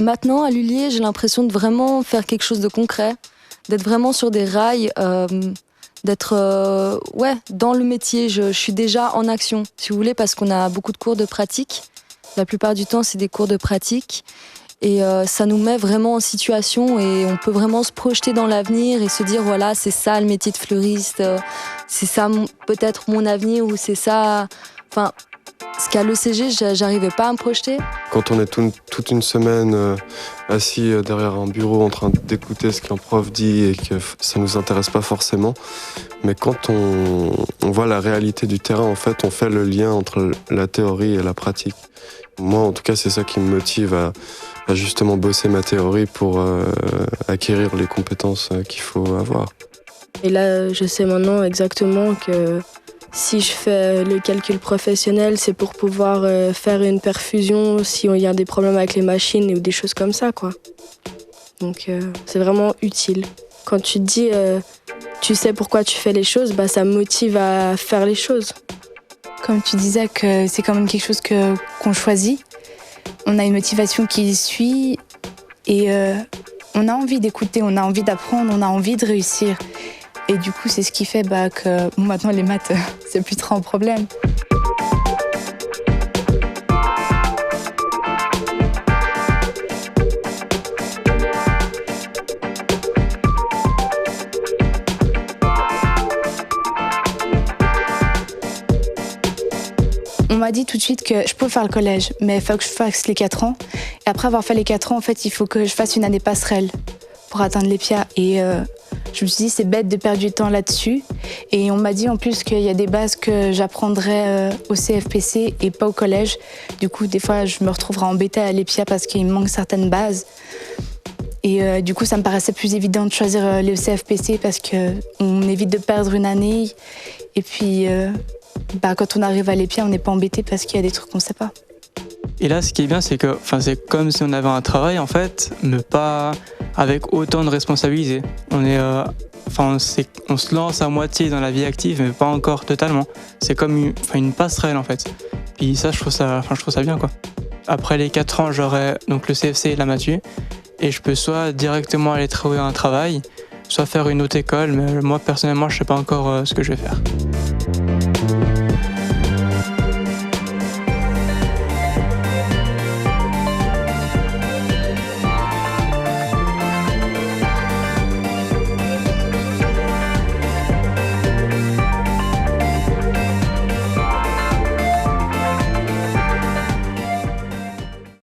Maintenant, à Lullier, j'ai l'impression de vraiment faire quelque chose de concret, d'être vraiment sur des rails, d'être dans le métier. Je suis déjà en action, si vous voulez, parce qu'on a beaucoup de cours de pratique. La plupart du temps, c'est des cours de pratique. Et ça nous met vraiment en situation et on peut vraiment se projeter dans l'avenir et se dire, voilà, c'est ça le métier de fleuriste, c'est ça peut-être mon avenir ou c'est ça... Enfin, ce qu'à l'ECG, j'arrivais pas à me projeter. Quand on est toute une semaine assis derrière un bureau en train d'écouter ce qu'un prof dit et que ça nous intéresse pas forcément, mais quand on voit la réalité du terrain, en fait, on fait le lien entre la théorie et la pratique. Moi, en tout cas, c'est ça qui me motive à justement bosser ma théorie pour acquérir les compétences qu'il faut avoir. Et là, je sais maintenant exactement que si je fais le calcul professionnel, c'est pour pouvoir faire une perfusion si il y a des problèmes avec les machines ou des choses comme ça, quoi. Donc c'est vraiment utile. Quand tu te dis tu sais pourquoi tu fais les choses, ça me motive à faire les choses. Comme tu disais que c'est quand même quelque chose qu'on choisit, on a une motivation qui suit et on a envie d'écouter, on a envie d'apprendre, on a envie de réussir. Et du coup, c'est ce qui fait que maintenant les maths, c'est plus trop un problème. On m'a dit tout de suite que je peux faire le collège, mais il faut que je fasse les 4 ans. Et après avoir fait les 4 ans, en fait, il faut que je fasse une année passerelle pour atteindre l'EPIA. Et je me suis dit, c'est bête de perdre du temps là-dessus. Et on m'a dit en plus qu'il y a des bases que j'apprendrais au CFPC et pas au collège. Du coup, des fois, je me retrouverai embêtée à l'EPIA parce qu'il me manque certaines bases. Et du coup, ça me paraissait plus évident de choisir le CFPC parce qu'on évite de perdre une année. Et puis, quand on arrive à l'EPIA, on n'est pas embêté parce qu'il y a des trucs qu'on ne sait pas. Et là, ce qui est bien, c'est que c'est comme si on avait un travail, en fait, mais pas avec autant de responsabilités. On se lance à moitié dans la vie active, mais pas encore totalement. C'est comme une passerelle, en fait. Puis ça, je trouve ça bien, quoi. Après les 4 ans, j'aurai donc le CFC et la Mathieu, et je peux soit directement aller trouver un travail, soit faire une autre école, mais moi, personnellement, je sais pas encore ce que je vais faire.